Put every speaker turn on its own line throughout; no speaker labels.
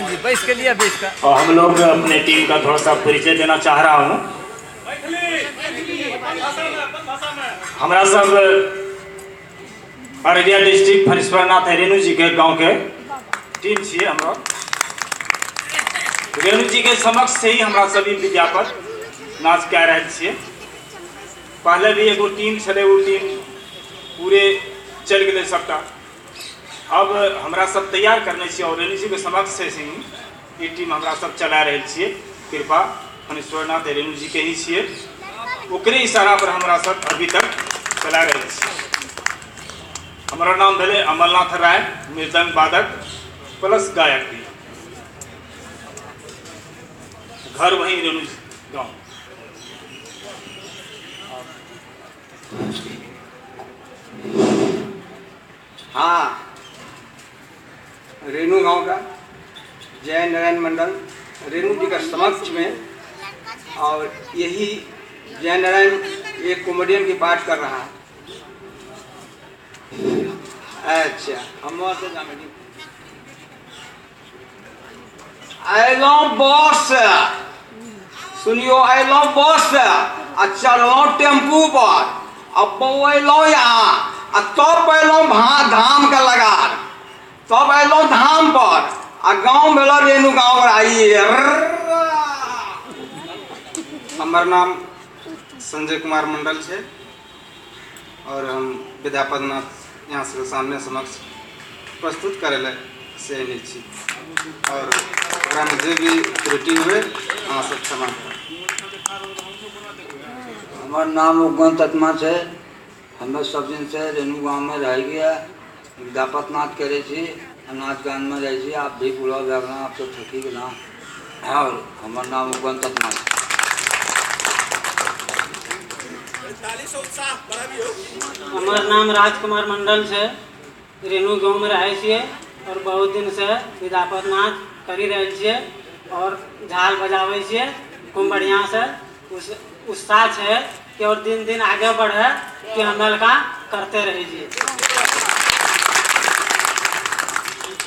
ललन जी बैठ के लिए बैठ का।
और हम लोग अपने टीम का थोड़ा सा परिचय देना चाह रहा हूँ। हमारा सब अररिया डिस्ट्रिक्ट फणीश्वरनाथ रेणु जी के गांव के टीम छे। हमरा रेणु जी के समक्ष से ही हमरा सभी विद्यापत नाच कह रहे छे। पहले भी एगो टीम छे, वो टीम पूरे चल गए सबटा। अब हमरा सब तैयार करने छे और रेणु जी के समक्ष से ही ये टीम हमरा सब चला रहे छे। कृपा फणीश्वरनाथ रेणु जी के ही छे, ओकरे इशारा पर हमरा सब अभी तक चला रहे छे। हमारा नाम भेले अमरनाथ राय, मृदंग वादक प्लस गायक भी। घर वहीं रेणु गाँव।
हाँ, रेणु गांव का जय नारायण मंडल रेणु जी का समक्ष में, और यही जय नारायण एक कॉमेडियन की पाठ कर रहा है। अच्छा, हम वहाँ से जाने आयलो बस, सुनियो आयलो बस आ चढ़लो टेम्पू पर, अब अलो यहाँ तब अलो धाम के लगार, तब अलो धाम पर आ गाँव भेलो रेणु गाँव आई। हमार नाम संजय कुमार मंडल है और हम विद्यापत नाथ यहाँ से सामने समक्ष प्रस्तुत करे से नहीं छी, और जो भी त्रुटि हुए अहाँ सब क्षमा करें।
हमार नाम उगन आत्मा है। हमें सब दिन से रेणु गाँव में रह गया, विद्यापत नाथ करे छी, नाच गान में जाए छी। आप भी बुलाओ जागना, आप तो ठकी के नाम। और हमार नाम उगन आत्मा है।
हमार नाम राजकुमार मंडल से रेणु गाँव में रहे छे और बहुत दिन से विद्यापत नाथ करी रहे छे और झाल बजावे छे खूब बढ़िया से। उत्साह है कि और दिन दिन आगे बढ़े कि हम का करते रहे छे।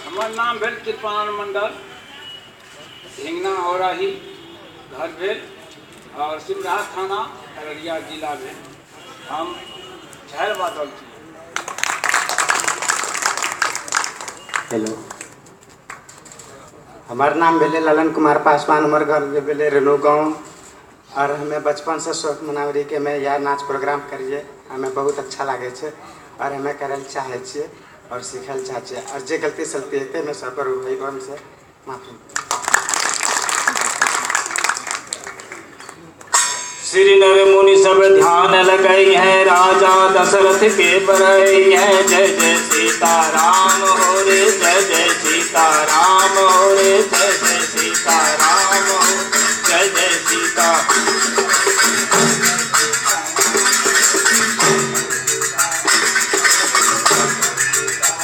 हमार नाम भेल कृपानंद मंडल, हिंगना औराही घर भेल और सिमरा थाना अररिया जिला भेल। हम झाल बादल छी।
हेलो, हमार नाम भेले ललन कुमार पासवान, हमार घर भेले रेणु गाँव। और हमें बचपन से शौक मनावरी के मैं यह नाच प्रोग्राम करिए, हमें बहुत अच्छा लगे छे और हमें करल चाहे छे और सीखल चाहे। और जे गलती सलती है मैं सब पर भाई से माफी।
श्री नर मुनि सब ध्यान लगाई है, राजा दशरथ के बरई है। जय जय सीताराम हो रे, जय जय सीताराम हो रे, जय जय सीताराम हो, जय जय सीता।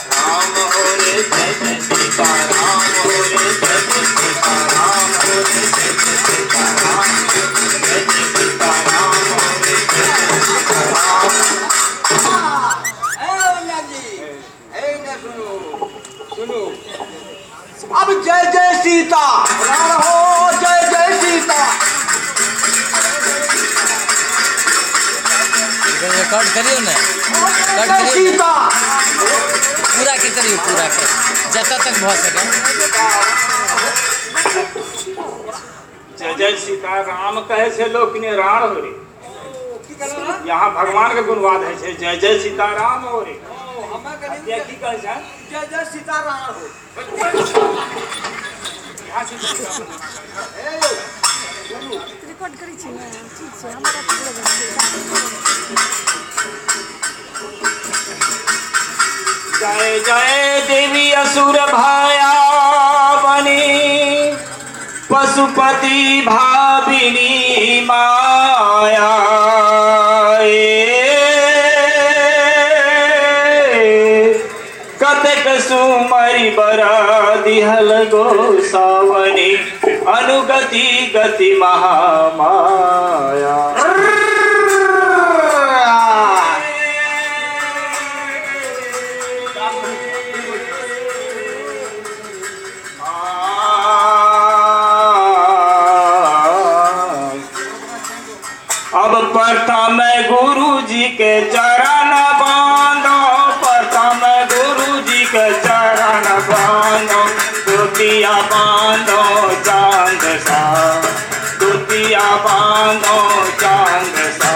राम हो रे, जय जय सीताराम हो रे, जय जय सीताराम हो रे, जय जय सीताराम, जय जय सीताराम हो रे, जय जय सीताराम।
सुनो, अब जय जय सीता राम हो, जय जय सीता।
रिकॉर्ड करियो ना, रिकॉर्ड
जय
करियो
सीता।
पूरा के करियो, पूरा के जब तक बहुत सके।
जय जय सीताराम कहे छे लोग किने राण हो रे। यहाँ भगवान के गुणवाद है छे, जय जय सीताराम हो रे। ये की कहे छे?
जय जय सीताराम हो।
यहाँ से
रिकॉर्ड करी छी ना, ठीक छै हमरा पूरा
जय जय देवी असुर भाया बनी, पशुपति भाविनी माया। कतक सुमरि बरा दिहल गोसावनी, अनुगति गति महामाया। प्रथम गुरु जी के चरण बांधो, प्रथम गुरु जी के चरण बांधो, द्वितीया बांधो चांद सा, द्वितीया बांधो चांद सा,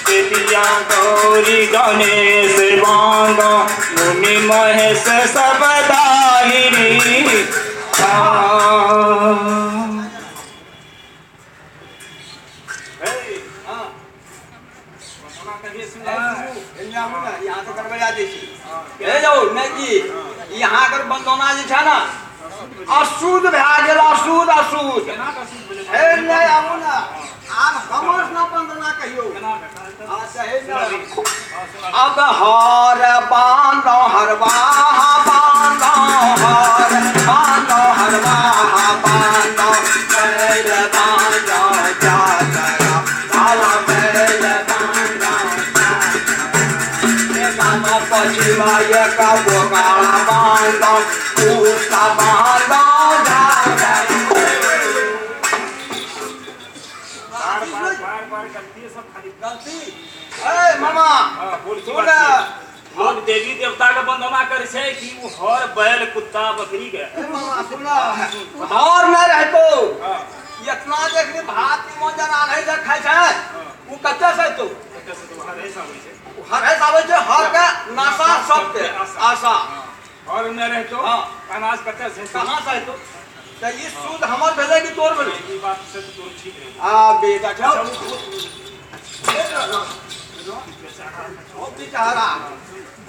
तृतीया गौरी गणेश बांधो, मुनि महेश सब दाहिनी।
यहाँ से करबे ले जाओ नहीं जी, यहाँ कर बंदोना जे छै ना अशुद्ध भए गेल, अशुद्ध अशुद्ध हे नहीं आबू ना, आब हमर ना बंदोना कहियो। अच्छा हे अब हर बांधो हरवाहा बांधो, हर बांधो हरवाहा बांधो, बैल बांधो जातरा काला बैल बांधो पछिमा का बोकाला बांधो, उसका बांधो गलती। ए मामा सुन,
लोग देवी देवता के वंदना करे छै कि वो हर बैल कुत्ता बकरी के।
मामा सुन, हर में रहतो इतना देखनी भात की मन जना नहीं से खाइ छै, वो कच्चा से तो
हर ऐसा होय छै,
हर है आवे छै, हर के नासा सब के आशा
और में रहतो अनाज कच्चा से
कहां से तो त ई शुद्ध हमर भेले कि तोर भेले?
ई बात से तो ठीक है।
आ बेटा छौ ओ बेचारा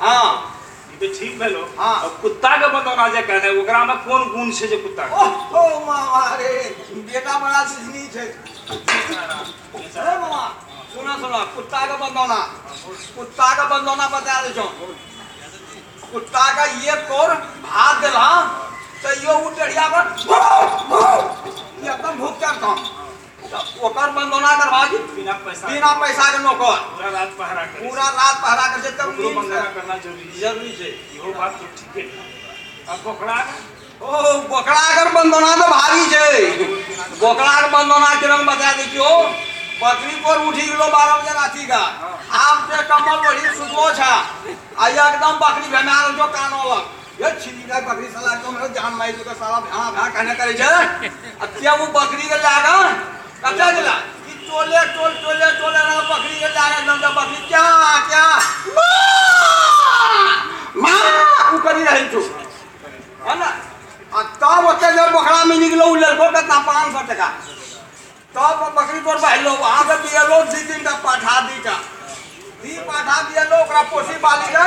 हां
ई तो ठीक भेलो।
हाँ।
अब कुत्ता के वंदना जे कहने ओकरा में कोन गुण छै जे कुत्ता के?
ओ मामा रे बेटा बड़ा सिजनी छै। ए मामा सुना सुना, कुत्ता का बंदोना, कुत्ता का बंदोना बता दे छो। कुत्ता का ये कोर भाग देला तो यो उटड़िया पर एकदम भूख करता तो ओकर बंदोना करवा की
बिना
पैसा के नौकर
पूरा रात पहरा करे,
पूरा रात पहरा कर तब
ओकरो वंदना करना जरूरी
छै।
इहो बात तो ठीक है। अब बोकड़ा
ओ बोकड़ा कर बंदोना तो भारी छै, बोकड़ा के बंदोना के रंग बता दे क्यों। बकरी पर उठी गेलो 12 बजे राती का, आब से कमल बढ़ी सुतलो छा आ एकदम बकरी भेमाल जो कानो लग ये छिली का बकरी साला एकदम जान माई तो साला हां भा कहने करे छै। अब क्या वो बकरी के लागा कच्चा गेला ई टोले ना बकरी के लागा एकदम बकरी क्या क्या मां उ करी रही तू है ना। आ तब ओते जब बकरा में निकलो उ लड़को कितना 500 टका, तब बकरी तोर बहलो वहां से दियलो 2-3 का पाठा दीटा दी पाठा दियलो ओकरा पोसी पाली का,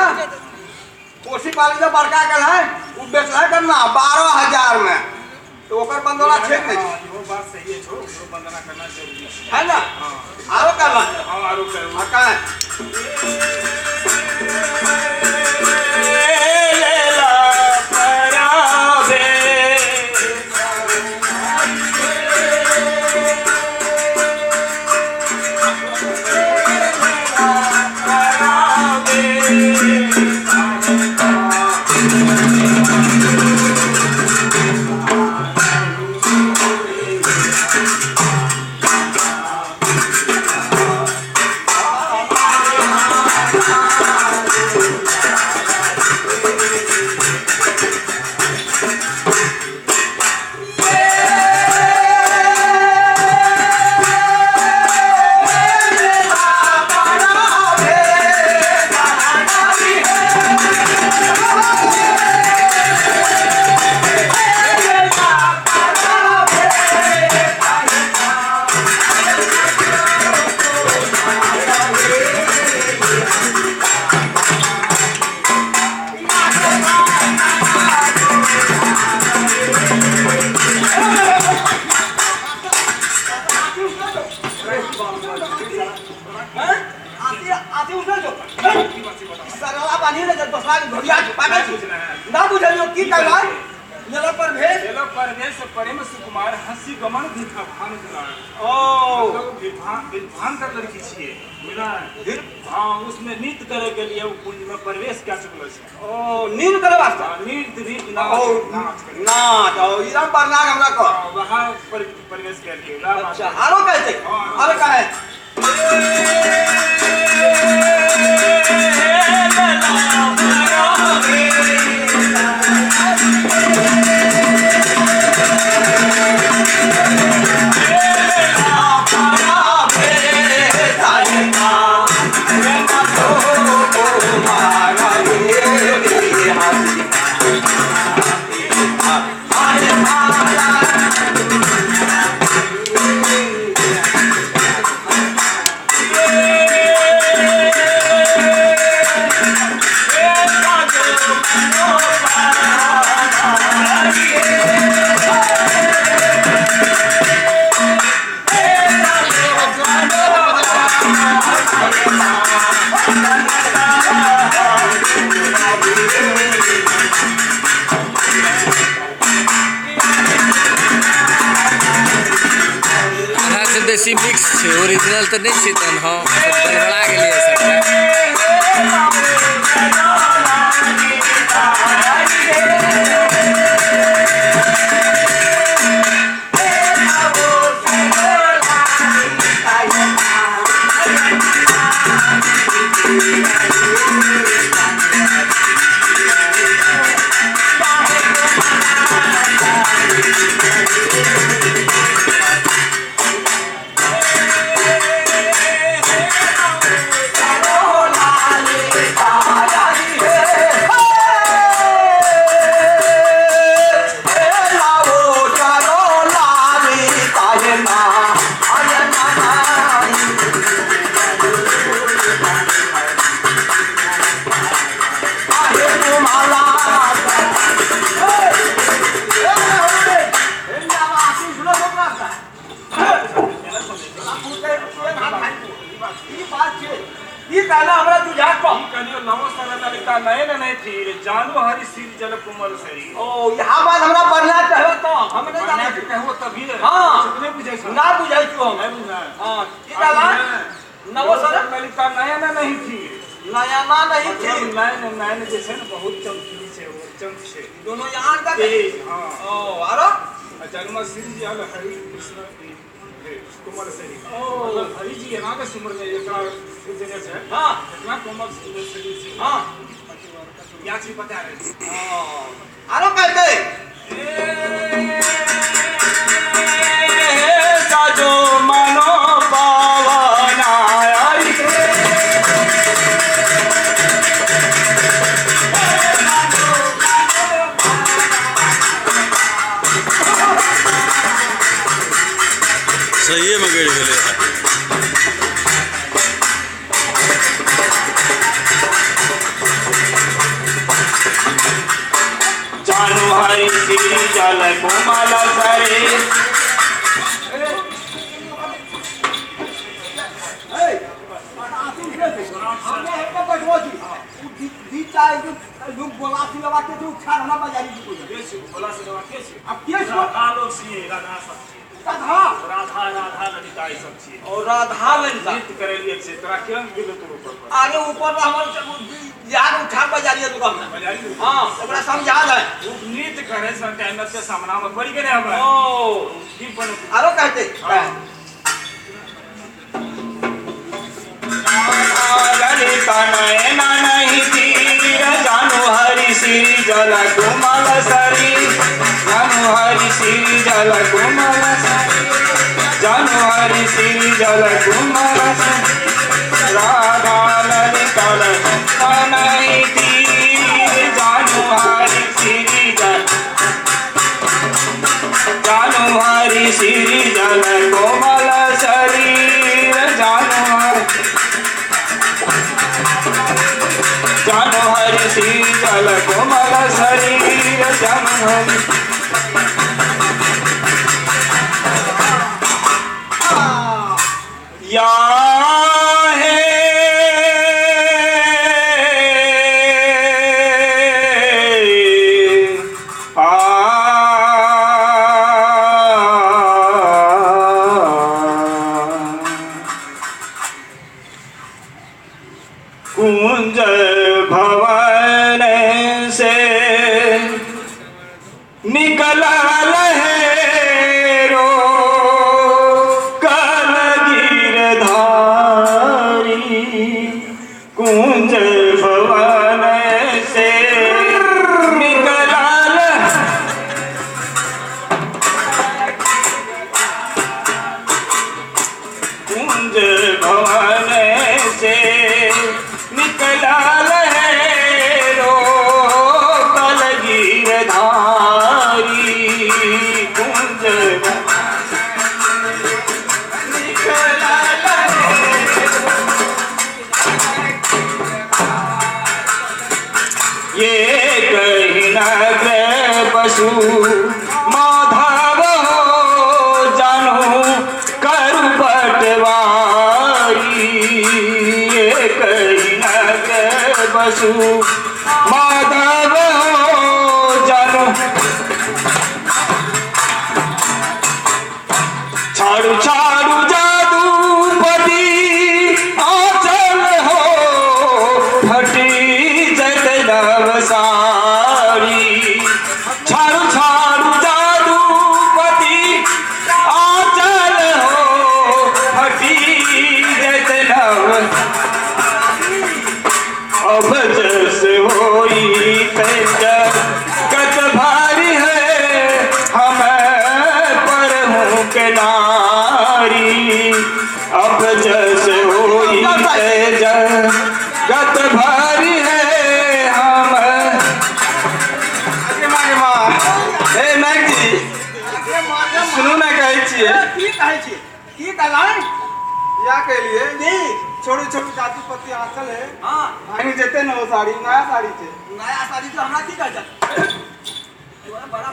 पोसी पाली का बड़का गेल है उ बेचला करना 12,000 में, तो ओकर बंदोला छेक नहीं
इहो बात सही है, छो ओकरो वंदना करना जरूरी
है ना। आरो करना
हां आरो करू
आ का
लेला पराबे प्रेम सुकुमार हंसी गमन दीखा भान दिलाए। विद्वान का लड़की छिए मिला हाँ उसमें नृत्य करे के लिए कुंज में प्रवेश क्या चुकल है।
ओ नींद करे वास्ते
नृत्य रीत
नाच और इधर पढ़ना हमरा को
वहां प्रवेश कर लिए।
अच्छा आरो कहते आरो कहे
बेसी मिक्स है, ओरिजिनल तो नहीं है तन हाँ गड़बड़ा गेलिए सबटा।
जानू हरि सिर जल कुमल सरी।
ओ यहाँ बात हमरा बढ़ना चाहे तो हम नहीं जाने
कहू तभी
हां
नहीं बुझै छ
ना बुझै छु हम
नहीं बुझा
हां की कहला नवो सर
ललिता नया ना नहीं थी
नया ना नहीं थी
नया नया जे छै न बहुत चमकीली छै वो चमक छै
दोनों यहाँ का
तेज हां
ओ आरो
जन्म सिर जल हरि कृष्ण कुमल सरी। ओ हरि जी यहाँ के सिमर में एकरा जगह छै हां इतना कोमल सरी छै हां या चीज बता रहे
आरो कहते
साजो मनो पावना आई
सही है मगेड़ गेले
जानू हरि सिर जल कोमल सरे
लोग बोला सी लगा के जो खाना ना बाजारी को
बोला से लगा के
अब के
आलोक सी राधा सब
राधा
राधा राधा ललिता ई सब छी
और राधा ललिता
नृत्य करेलिए से तोरा केन गेलो तो ऊपर
आगे ऊपर हमर यार उठा बाजारी दुकान में
बाजारी
हां ओकरा समझा दे
वो नृत्य करे सन टाइम से सामना में पड़ गए हम
ओ
दिन पर
आरो कहते
ललिता नयना नहीं तीर जानू हरि सिर जल कोमल सरी जानू हरि सिर जल कोमल सरी जानू हरि सिर जल कोमल सरी राधा ललिता नहीं तीर जानू हरि सिर जल जानू हरि सिर जल कोमल शरीर जानू हरि सिर जल कोमल शरीर जानू हरि या कुंज भवन से निकला पशु माधव जानो छाड़ू छाड़ू जादूपति आंचल हो फटी जत नव साड़ी छाड़ू छाड़ू जादूपति आंचल हो फटी जत नव अब जस होई गत भारी है हम पर हूँ के नारी अब जस होई गत भारी है हम हे नायक जी सुनू ना कहै छियै
की कहै छी की कहलाइ या के लिए नहीं छोड़ी छोड़ी जाति पति आंचल है हां भाई जेते न साड़ी नया साड़ी छे नया साड़ी तो हमरा की कहै छ बड़ा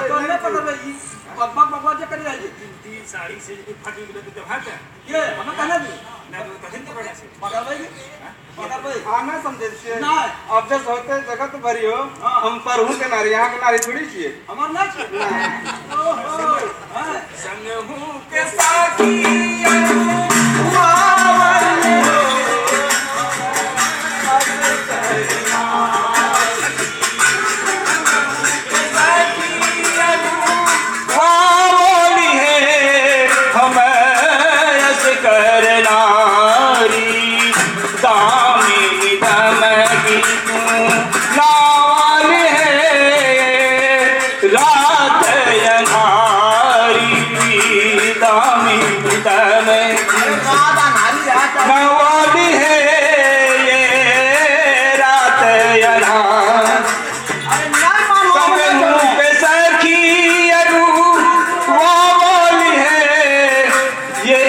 तो ने पता भाई बकबक जे करी रहली तीन साड़ी से फटी गेले तो भाग ये हम कहले ना कथन के बड़ा से पकड़ भाई हां ना समझे छियै ना अब जस होते जगत भरी हो हम पर हूं के नारी यहां के नारी थोड़ी छियै हमर ना छियै ओहो संग हूं के साथी रात अनारी दामी तमे नवाली है ये रात अनार सब पे सखी अरू वाली है ये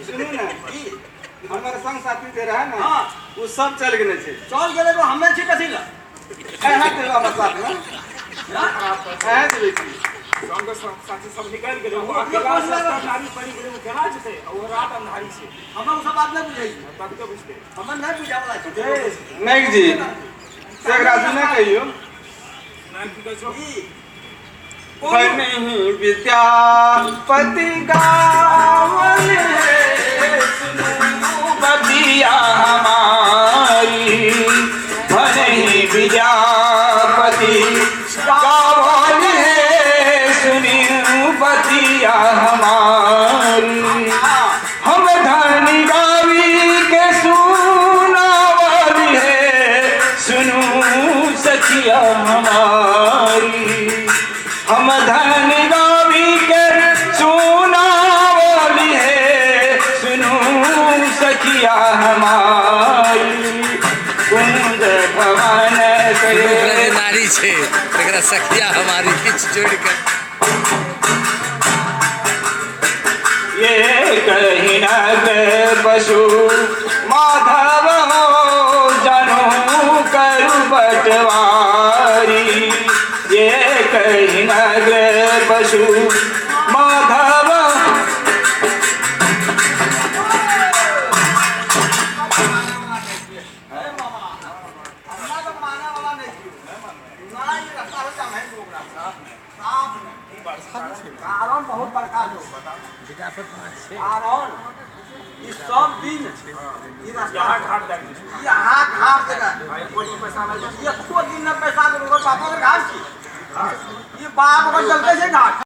सुनू ना हमारे संग साथी दे रहा है ना वो सब चल गए छे चल गेले तो हमें छी कथि ला एहा के हमरा साथ में एहा जे छी संग साथी सब निकल गेले वो अकेला नारी पड़ी गेले वो केना जते और रात अंधारी छे हम सब बात नहीं बुझै तब तो बुझते हम नहीं बुझावला छे नहीं जी एकरा सुने कहियो नाम की कहै छो नहीं विद्यापति गावल है सुनो बदिया हमारी भले विद्यापति गावल है सुनियो बदिया हमारी हम धनी गावी के सुनावल है सुनो सखिया हमारी हम धन गावी के सुनावली है सुनू सखिया हमारी कुंज भवन
ओकरा नारी छे एकरा सखिया हमारी खींच जोड़ कर
ये कहीं न पशु माधव हो जानो करु बटवारी ये कहीं नगर पशु माधव बहुत बड़का सब दिन यहाँ घाट देगा ये दिन पैसा पापा घाट ये बाप चलते घाट